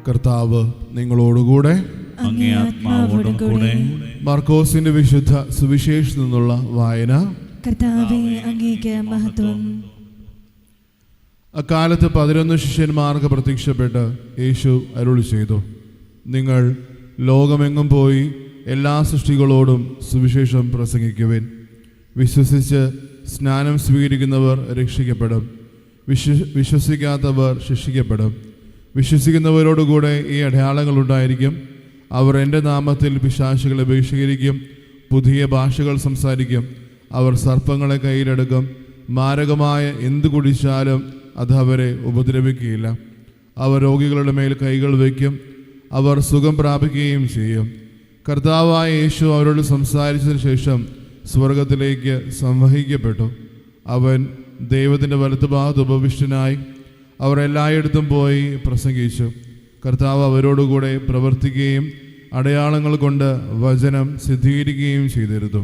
കർത്താവ് നിങ്ങളോടുകൂടെ. അങ്ങേ ആത്മാവോടും കൂടെ. മാർക്കോസിന്റെ വിശുദ്ധ സുവിശേഷത്തിൽ നിന്നുള്ള വായന. കർത്താവേ, അങ്ങേക്ക് മഹത്വം. അക്കാലത്ത് 11 ശിഷ്യന്മാർക്ക് പ്രത്യക്ഷപ്പെട്ട് യേശു അരുളി ചെയ്തു, നിങ്ങൾ ലോകമെങ്ങും പോയി എല്ലാ സൃഷ്ടികളോടും സുവിശേഷം പ്രസംഗിക്കുവിൻ. വിശ്വസിച്ച് സ്നാനം സ്വീകരിക്കുന്നവർ രക്ഷിക്കപ്പെടും, വിശ്വസിക്കാത്തവർ ശിക്ഷിക്കപ്പെടും. വിശ്വസിക്കുന്നവരോടുകൂടെ ഈ അടയാളങ്ങൾ ഉണ്ടായിരിക്കും. അവർ എൻ്റെ നാമത്തിൽ പിശാചുകളെ ബഹിഷ്കരിക്കും, പുതിയ ഭാഷകൾ സംസാരിക്കും, അവർ സർപ്പങ്ങളെ കയ്യിലെടുക്കും, മാരകമായ എന്തു കുടിച്ചാലും അത് അവരെ ഉപദ്രവിക്കുകയില്ല. അവർ രോഗികളുടെ മേൽ കൈകൾ വയ്ക്കും, അവർ സുഖം പ്രാപിക്കുകയും ചെയ്യും. കർത്താവായ യേശു അവരോട് സംസാരിച്ചതിന് ശേഷം സ്വർഗത്തിലേക്ക് സംവഹിക്കപ്പെട്ടു. അവൻ ദൈവത്തിൻ്റെ വലത്തുഭാഗത്ത് ഉപവിഷ്ടനായി. അവർ എല്ലായിടത്തും പോയി പ്രസംഗിച്ചു. കർത്താവ് അവരോടുകൂടെ പ്രവർത്തിക്കുകയും അടയാളങ്ങൾ കൊണ്ട് വചനം സിദ്ധീകരിക്കുകയും ചെയ്തിരുന്നു.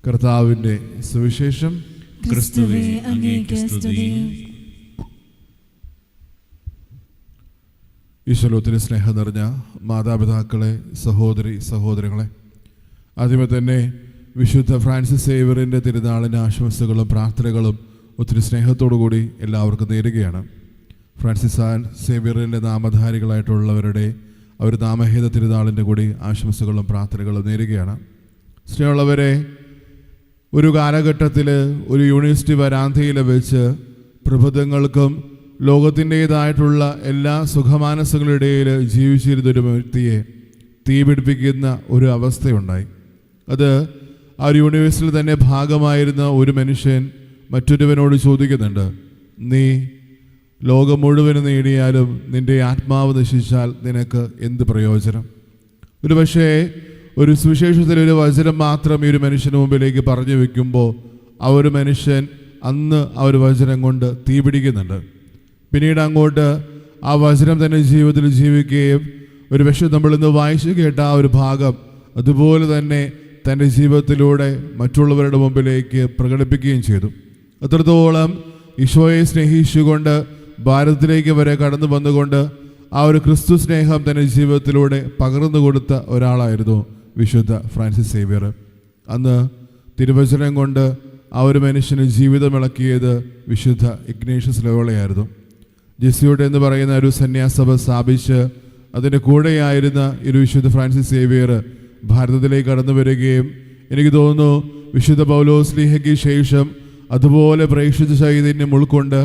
കർത്താവിൻ്റെ സുവിശേഷം. ക്രിസ്തുവേ, അങ്ങേക്ക് സ്തുതി. ഈശ്വരത്തിന് സ്നേഹം നിറഞ്ഞ മാതാപിതാക്കളെ, സഹോദരി സഹോദരങ്ങളെ, ആദ്യമേ തന്നെ വിശുദ്ധ ഫ്രാൻസിസ് സേവ്യറിൻ്റെ തിരുനാളിൻ്റെ ആശംസകളും പ്രാർത്ഥനകളും ഒത്തിരി സ്നേഹത്തോടു-കൂടി എല്ലാവർക്കും നേരുകയാണ്. ഫ്രാൻസിസ് സേവ്യറിൻ്റെ നാമധാരികളായിട്ടുള്ളവരുടെ അവർ നാമഹേത തിരുനാളിൻ്റെ കൂടി ആശംസകളും പ്രാർത്ഥനകളും നേരുകയാണ്. സ്നേഹമുള്ളവരെ, ഒരു കാലഘട്ടത്തിൽ ഒരു യൂണിവേഴ്സിറ്റി വരാന്തയിൽ വെച്ച് പ്രബുദ്ധങ്ങൾക്കും ലോകത്തിൻ്റേതായിട്ടുള്ള എല്ലാ സുഖമാനസങ്ങളുടെയിടയിൽ ജീവിച്ചിരുന്നൊരു വ്യക്തിയെ തീപിടിപ്പിക്കുന്ന ഒരു അവസ്ഥയുണ്ടായി. അത് ആ ഒരു യൂണിവേഴ്സിറ്റിയിൽ തന്നെ ഭാഗമായിരുന്ന ഒരു മനുഷ്യൻ മറ്റൊരുവനോട് ചോദിക്കുന്നുണ്ട്, നീ ലോകം മുഴുവനും നേടിയാലും നിൻ്റെ ആത്മാവ് നശിച്ചാൽ നിനക്ക് എന്ത് പ്രയോജനം? ഒരു പക്ഷേ ഒരു സുവിശേഷത്തിലൊരു വചനം മാത്രം ഈ ഒരു മനുഷ്യന് മുമ്പിലേക്ക് പറഞ്ഞു വെക്കുമ്പോൾ ആ ഒരു മനുഷ്യൻ അന്ന് ആ ഒരു വചനം കൊണ്ട് തീപിടിക്കുന്നുണ്ട്. പിന്നീട് അങ്ങോട്ട് ആ വചനം തന്നെ ജീവിതത്തിൽ ജീവിക്കുകയും ഒരു പക്ഷേ നമ്മളിന്ന് വായിച്ചു കേട്ട ആ ഒരു ഭാഗം അതുപോലെ തന്നെ തൻ്റെ ജീവിതത്തിലൂടെ മറ്റുള്ളവരുടെ മുമ്പിലേക്ക് പ്രകടിപ്പിക്കുകയും ചെയ്തു. അത്രത്തോളം ഈശോയെ സ്നേഹിച്ചുകൊണ്ട് ഭാരതത്തിലേക്ക് വരെ കടന്നു വന്നുകൊണ്ട് ആ ഒരു ക്രിസ്തു സ്നേഹം തൻ്റെ ജീവിതത്തിലൂടെ പകർന്നു കൊടുത്ത ഒരാളായിരുന്നു വിശുദ്ധ ഫ്രാൻസിസ് സേവ്യർ. അന്ന് തിരുവചനം കൊണ്ട് ആ ഒരു മനുഷ്യന് ജീവിതമിളക്കിയത് വിശുദ്ധ ഇഗ്നേഷ്യസ് ലോയോളയായിരുന്നു. ജെസ്യൂട്ട് എന്ന് പറയുന്ന ഒരു സന്യാസഭ സ്ഥാപിച്ച് അതിൻ്റെ കൂടെയായിരുന്ന ഒരു വിശുദ്ധ ഫ്രാൻസിസ് സേവ്യർ ഭാരതത്തിലേക്ക് കടന്നു വരികയും എനിക്ക് തോന്നുന്നു വിശുദ്ധ പൗലോസ്ലീഹയ്ക്ക് ശേഷം അതുപോലെ പ്രേക്ഷിത ചൈതന്യം ഉൾക്കൊണ്ട്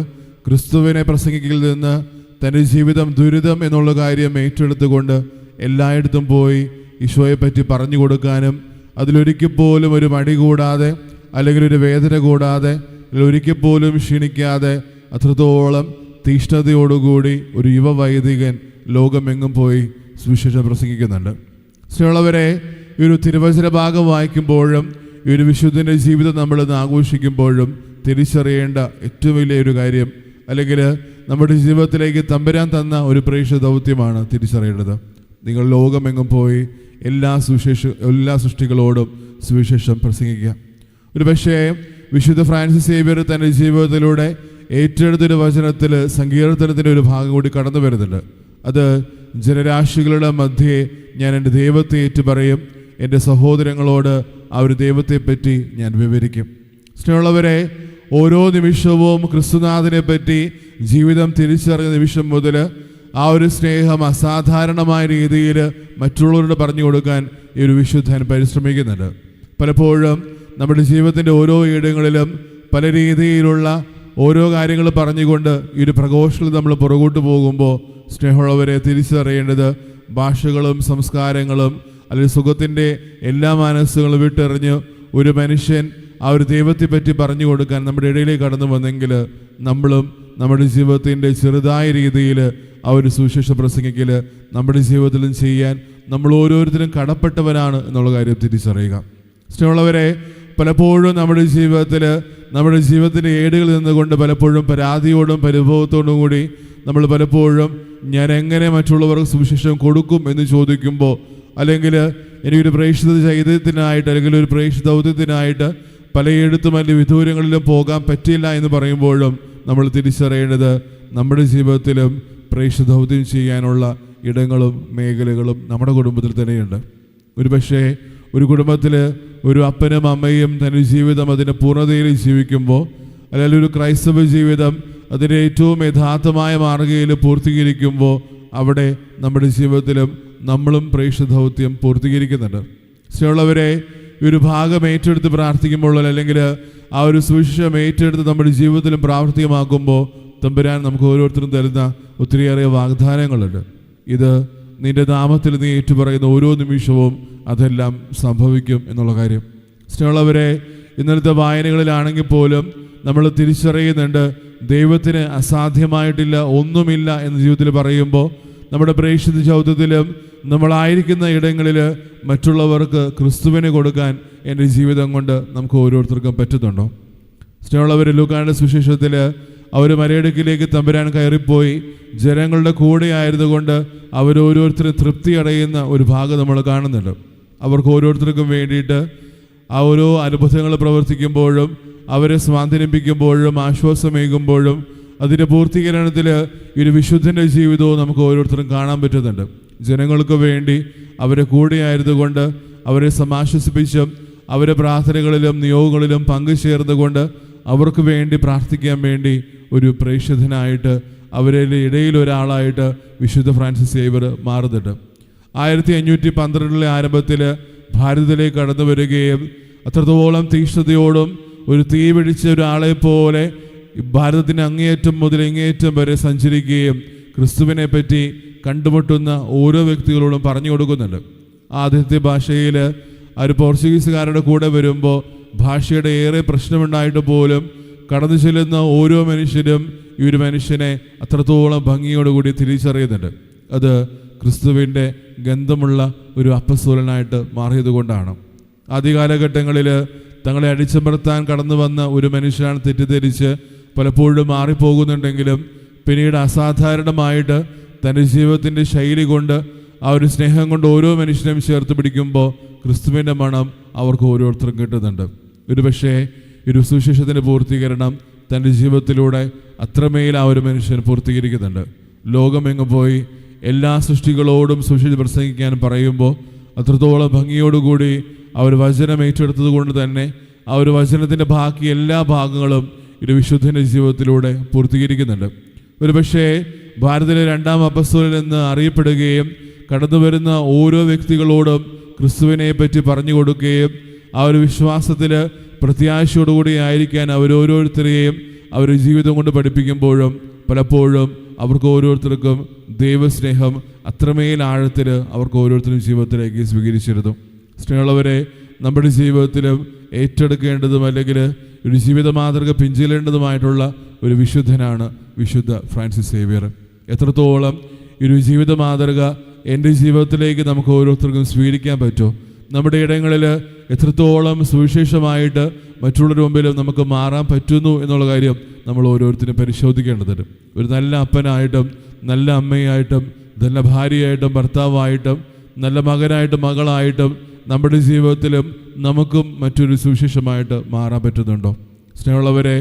ക്രിസ്തുവിനെ പ്രസംഗിക്കൽ നിന്ന് തൻ്റെ ജീവിതം ദുരിതം എന്നുള്ള കാര്യം ഏറ്റെടുത്തുകൊണ്ട് എല്ലായിടത്തും പോയി ഈശോയെപ്പറ്റി പറഞ്ഞു കൊടുക്കാനും അതിലൊരിക്കൽ പോലും ഒരു മടി കൂടാതെ അല്ലെങ്കിൽ ഒരു വേദന കൂടാതെ ഒരിക്കൽ പോലും ക്ഷീണിക്കാതെ അത്രത്തോളം തീഷ്ണതയോടുകൂടി ഒരു യുവ വൈദികൻ ലോകമെങ്ങും പോയി സുവിശേഷം പ്രസംഗിക്കുന്നുണ്ട്. സ്നേഹമുള്ളവരെ, ഈ ഒരു തിരുവചന ഭാഗം വായിക്കുമ്പോഴും ഈ ഒരു വിശുദ്ധൻ്റെ ജീവിതം നമ്മളിന്ന് ആഘോഷിക്കുമ്പോഴും തിരിച്ചറിയേണ്ട ഏറ്റവും വലിയൊരു കാര്യം, അല്ലെങ്കിൽ നമ്മുടെ ജീവിതത്തിലേക്ക് തമ്പുരാൻ തന്ന ഒരു പ്രേക്ഷിത ദൗത്യമാണ് തിരിച്ചറിയേണ്ടത്. നിങ്ങൾ ലോകമെങ്ങും പോയി എല്ലാ സൃഷ്ടികളോടും സുവിശേഷം പ്രസംഗിക്കുക. ഒരു പക്ഷേ വിശുദ്ധ ഫ്രാൻസിസ് സേവ്യർ തൻ്റെ ജീവിതത്തിലൂടെ ഏറ്റെടുത്തൊരു വചനത്തിൽ സങ്കീർത്തനത്തിൻ്റെ ഒരു ഭാഗം കൂടി കടന്നു വരുന്നുണ്ട്. അത് ജനരാശികളുടെ മധ്യേ ഞാൻ എൻ്റെ ദൈവത്തെ ഏറ്റുപറയും, എൻ്റെ സഹോദരങ്ങളോട് ആ ഒരു ദൈവത്തെപ്പറ്റി ഞാൻ വിവരിക്കും. സ്നേഹമുള്ളവരെ, ഓരോ നിമിഷവും ക്രിസ്തുനാഥനെ പറ്റി ജീവിതം തിരിച്ചറിഞ്ഞ നിമിഷം മുതൽ ആ ഒരു സ്നേഹം അസാധാരണമായ രീതിയിൽ മറ്റുള്ളവരോട് പറഞ്ഞു കൊടുക്കാൻ ഈ ഒരു വിശുദ്ധൻ പരിശ്രമിക്കുന്നുണ്ട്. പലപ്പോഴും നമ്മുടെ ജീവിതത്തിൻ്റെ ഓരോ ഇടങ്ങളിലും പല രീതിയിലുള്ള ഓരോ കാര്യങ്ങൾ പറഞ്ഞുകൊണ്ട് ഈ ഒരു പ്രഘോഷത്തിൽ നമ്മൾ പുറകോട്ട് പോകുമ്പോൾ സ്നേഹമുള്ളവരെ തിരിച്ചറിയേണ്ടത് ഭാഷകളും സംസ്കാരങ്ങളും അല്ലെങ്കിൽ സുഖത്തിൻ്റെ എല്ലാ മനസ്സുകളും വിട്ടെറിഞ്ഞ് ഒരു മനുഷ്യൻ ആ ഒരു ദൈവത്തെ പറ്റി പറഞ്ഞു കൊടുക്കാൻ നമ്മുടെ ഇടയിലേക്ക് കടന്നു വന്നെങ്കിൽ നമ്മളും നമ്മുടെ ജീവിതത്തിൻ്റെ ചെറുതായ രീതിയിൽ ആ ഒരു സുവിശേഷ പ്രസംഗിക്കൽ നമ്മുടെ ജീവിതത്തിലും ചെയ്യാൻ നമ്മൾ ഓരോരുത്തരും കടപ്പെട്ടവരാണ് എന്നുള്ള കാര്യം തിരിച്ചറിയുക. സ്നേഹമുള്ളവരെ, പലപ്പോഴും നമ്മുടെ ജീവിതത്തിൻ്റെ ഏടുകളിൽ നിന്നുകൊണ്ട് പലപ്പോഴും പരാതിയോടും പരിഭവത്തോടും കൂടി നമ്മൾ പലപ്പോഴും ഞാൻ എങ്ങനെ മറ്റുള്ളവർക്ക് സുവിശേഷം കൊടുക്കും എന്ന് ചോദിക്കുമ്പോൾ, അല്ലെങ്കിൽ എനിക്കൊരു പ്രേക്ഷിത ചൈതന്യത്തിനായിട്ട് അല്ലെങ്കിൽ ഒരു പ്രേക്ഷിത ദൗത്യത്തിനായിട്ട് പലയിടത്തും അല്ലെങ്കിൽ വിദൂരങ്ങളിലും പോകാൻ പറ്റില്ല എന്ന് പറയുമ്പോഴും നമ്മൾ തിരിച്ചറിയേണ്ടത് നമ്മുടെ ജീവിതത്തിലും പ്രേക്ഷിത ദൗത്യം ചെയ്യാനുള്ള ഇടങ്ങളും മേഖലകളും നമ്മുടെ കുടുംബത്തിൽ തന്നെയുണ്ട്. ഒരുപക്ഷെ ഒരു കുടുംബത്തിൽ ഒരു അപ്പനും അമ്മയും തൻ്റെ ജീവിതം അതിൻ്റെ പൂർണ്ണതയിൽ ജീവിക്കുമ്പോൾ, അല്ലെങ്കിൽ ഒരു ക്രൈസ്തവ ജീവിതം അതിൻ്റെ ഏറ്റവും യഥാർത്ഥമായ മാർഗ്ഗയിൽ പൂർത്തീകരിക്കുമ്പോൾ, അവിടെ നമ്മുടെ ജീവിതത്തിലും നമ്മളും പ്രേക്ഷിത ദൗത്യം പൂർത്തീകരിക്കുന്നുണ്ട്. സ്നേഹമുള്ളവരെ, ഒരു ഭാഗം ഏറ്റെടുത്ത് പ്രാർത്ഥിക്കുമ്പോൾ, അല്ലെങ്കിൽ ആ ഒരു സുവിശേഷം ഏറ്റെടുത്ത് നമ്മുടെ ജീവിതത്തിലും പ്രാവർത്തികമാക്കുമ്പോൾ, തമ്പുരാൻ നമുക്ക് ഓരോരുത്തരും തരുന്ന ഒത്തിരിയേറെ വാഗ്ദാനങ്ങളുണ്ട്. ഇത് നിന്റെ നാമത്തിൽ നീ ഏറ്റുപറയുന്ന ഓരോ നിമിഷവും അതെല്ലാം സംഭവിക്കും എന്നുള്ള കാര്യം. സ്നേഹമുള്ളവരെ, ഇന്നലത്തെ വായനകളിലാണെങ്കിൽ പോലും നമ്മൾ തിരിച്ചറിയുന്നുണ്ട്, ദൈവത്തിന് അസാധ്യമായിട്ടില്ല, ഒന്നുമില്ല എന്ന് ജീവിതത്തിൽ പറയുമ്പോൾ, നമ്മുടെ പ്രേക്ഷിത ദൗത്യത്തിലും നമ്മളായിരിക്കുന്ന ഇടങ്ങളിൽ മറ്റുള്ളവർക്ക് ക്രിസ്തുവിനെ കൊടുക്കാൻ എൻ്റെ ജീവിതം കൊണ്ട് നമുക്ക് ഓരോരുത്തർക്കും പറ്റുന്നുണ്ടോ? സ്നേഹമുള്ളവർ, ലൂക്കായുടെ സുവിശേഷത്തിൽ അവർ മലയിടുക്കിലേക്ക് തമ്പുരാൻ കയറിപ്പോയി ജനങ്ങളുടെ കൂടെ ആയതുകൊണ്ട് അവരോരോരുത്തരും തൃപ്തി അടയുന്ന ഒരു ഭാഗം നമ്മൾ കാണുന്നുണ്ട്. അവർക്ക് ഓരോരുത്തർക്കും വേണ്ടിയിട്ട് ആ ഓരോ അത്ഭുതങ്ങൾ പ്രവർത്തിക്കുമ്പോഴും അവരെ സ്വാന്തനിപ്പിക്കുമ്പോഴും ആശ്വാസമേകുമ്പോഴും അതിൻ്റെ പൂർത്തീകരണത്തിൽ ഒരു വിശുദ്ധൻ്റെ ജീവിതവും നമുക്ക് ഓരോരുത്തരും കാണാൻ പറ്റുന്നുണ്ട്. ജനങ്ങൾക്ക് വേണ്ടി അവരെ കൂടെ ആയതുകൊണ്ട് അവരെ സമാശ്വസിപ്പിച്ചും അവരെ പ്രാർത്ഥനകളിലും നിയോഗങ്ങളിലും പങ്കുചേർന്നുകൊണ്ട് അവർക്ക് വേണ്ടി പ്രാർത്ഥിക്കാൻ വേണ്ടി ഒരു പ്രേക്ഷിതനായിട്ട് അവരുടെ ഇടയിൽ ഒരാളായിട്ട് വിശുദ്ധ ഫ്രാൻസിസ് സേവ്യർ മാറുന്നുണ്ട്. 1512 ആരംഭത്തിൽ ഭാരതത്തിലേക്ക് കടന്നു വരികയും അത്രത്തോളം തീക്ഷ്ണതയോടും ഒരു തീ പിടിച്ച ഒരാളെ പോലെ ഭാരതത്തിൻ്റെ അങ്ങേയറ്റം മുതൽ ഇങ്ങേയറ്റം വരെ സഞ്ചരിക്കുകയും ക്രിസ്തുവിനെ പറ്റി കണ്ടുമുട്ടുന്ന ഓരോ വ്യക്തികളോടും പറഞ്ഞു കൊടുക്കുന്നുണ്ട്. ആദ്യത്തെ ഭാഷയിൽ ഒരു പോർച്ചുഗീസുകാരുടെ കൂടെ വരുമ്പോൾ ഭാഷയുടെ ഏറെ പ്രശ്നമുണ്ടായിട്ട് പോലും കടന്നു ചെല്ലുന്ന ഓരോ മനുഷ്യരും ഈ ഒരു മനുഷ്യനെ അത്രത്തോളം ഭംഗിയോടുകൂടി തിരിച്ചറിയുന്നുണ്ട്. അത് ക്രിസ്തുവിൻ്റെ ഗന്ധമുള്ള ഒരു അപ്പസ്തോലനായിട്ട് മാറിയത് കൊണ്ടാണ്. ആദ്യകാലഘട്ടങ്ങളിൽ തങ്ങളെ അടിച്ചമർത്താൻ കടന്നു വന്ന ഒരു മനുഷ്യനാണ് തെറ്റിദ്ധരിച്ച് പലപ്പോഴും മാറിപ്പോകുന്നുണ്ടെങ്കിലും, പിന്നീട് അസാധാരണമായിട്ട് തൻ്റെ ജീവിതത്തിൻ്റെ ശൈലി കൊണ്ട് ആ ഒരു സ്നേഹം കൊണ്ട് ഓരോ മനുഷ്യനെയും ചേർത്ത് പിടിക്കുമ്പോൾ ക്രിസ്തുവിൻ്റെ മണം അവർക്ക് ഓരോരുത്തർക്കും കിട്ടുന്നുണ്ട്. ഒരുപക്ഷേ ഒരു സുവിശേഷത്തിൻ്റെ പൂർത്തീകരണം തൻ്റെ ജീവിതത്തിലൂടെ അത്രമേൽ ആ ഒരു മനുഷ്യൻ പൂർത്തീകരിക്കുന്നുണ്ട്. ലോകമെങ്ങും പോയി എല്ലാ സൃഷ്ടികളോടും സുവിശേഷം പ്രസംഗിക്കാൻ പറയുമ്പോൾ അത്രത്തോളം ഭംഗിയോടുകൂടി ആ ഒരു വചനം ഏറ്റെടുത്തത് കൊണ്ട് തന്നെ ആ ഒരു വചനത്തിൻ്റെ ബാക്കി എല്ലാ ഭാഗങ്ങളും ഒരു വിശുദ്ധൻ്റെ ജീവിതത്തിലൂടെ പൂർത്തീകരിക്കുന്നുണ്ട്. ഒരുപക്ഷേ ഭാരതത്തിലെ 2ാം അപ്പസ്തോലൻ എന്ന് അറിയപ്പെടുകയും കടന്നു വരുന്ന ഓരോ വ്യക്തികളോടും ക്രിസ്തുവിനെ പറ്റി പറഞ്ഞു കൊടുക്കുകയും ആ ഒരു വിശ്വാസത്തിൽ പ്രത്യാശയോടുകൂടി ആയിരിക്കാൻ അവരോരോരുത്തരെയും അവർ ജീവിതം കൊണ്ട് പഠിപ്പിക്കുമ്പോഴും പലപ്പോഴും അവർക്ക് ഓരോരുത്തർക്കും ദൈവസ്നേഹം അത്രമേൽ ആഴത്തിൽ അവർക്ക് ഓരോരുത്തരും ജീവിതത്തിലേക്ക് സ്വീകരിച്ചിരുന്നു. സ്നേഹമുള്ളവരെ, നമ്മുടെ ജീവിതത്തിലും ഏറ്റെടുക്കേണ്ടതും അല്ലെങ്കിൽ ഒരു ജീവിത മാതൃക പിഞ്ചിലേണ്ടതുമായിട്ടുള്ള ഒരു വിശുദ്ധനാണ് വിശുദ്ധ ഫ്രാൻസിസ് സേവ്യർ. എത്രത്തോളം ഒരു ജീവിത മാതൃക എൻ്റെ ജീവിതത്തിലേക്ക് നമുക്ക് ഓരോരുത്തർക്കും സ്വീകരിക്കാൻ പറ്റുമോ? നമ്മുടെ ഇടങ്ങളിൽ എത്രത്തോളം സുവിശേഷമായിട്ട് മറ്റുള്ളവരുടെ മുമ്പിലും നമുക്ക് മാറാൻ പറ്റുന്നു എന്നുള്ള കാര്യം നമ്മൾ ഓരോരുത്തരും പരിശോധിക്കേണ്ടതുണ്ട്. ഒരു നല്ല അപ്പനായിട്ടും നല്ല അമ്മയായിട്ടും നല്ല ഭാര്യയായിട്ടും ഭർത്താവായിട്ടും നല്ല മകനായിട്ടും മകളായിട്ടും നമ്മുടെ ജീവിതത്തിലും നമുക്കും മറ്റൊരു സുവിശേഷമായിട്ട് മാറാൻ പറ്റുന്നുണ്ടോ? സ്നേഹമുള്ളവരെ,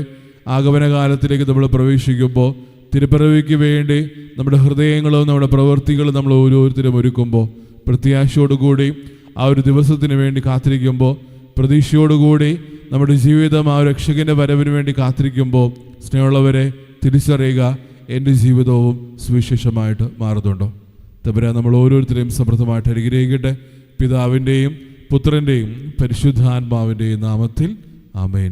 ആഗമന കാലത്തിലേക്ക് നമ്മൾ പ്രവേശിക്കുമ്പോൾ തിരുപ്പിറവിക്ക് വേണ്ടി നമ്മുടെ ഹൃദയങ്ങളും നമ്മുടെ പ്രവൃത്തികളും നമ്മൾ ഓരോരുത്തരും ഒരുക്കുമ്പോൾ പ്രത്യാശയോടുകൂടി ആ ഒരു ദിവസത്തിന് വേണ്ടി കാത്തിരിക്കുമ്പോൾ പ്രതീക്ഷയോടുകൂടി നമ്മുടെ ജീവിതം ആ രക്ഷകൻ്റെ വരവിന് വേണ്ടി കാത്തിരിക്കുമ്പോൾ സ്നേഹമുള്ളവരെ തിരിച്ചറിയുക, എൻ്റെ ജീവിതവും സുവിശേഷമായിട്ട് മാറുന്നുണ്ടോ? തമ്പുരാൻ നമ്മൾ ഓരോരുത്തരെയും സമൃദ്ധമായിട്ട് അനുഗ്രഹിക്കട്ടെ. പിതാവിൻ്റെയും പുത്രൻ്റെയും പരിശുദ്ധാത്മാവിൻ്റെയും നാമത്തിൽ ആമേൻ.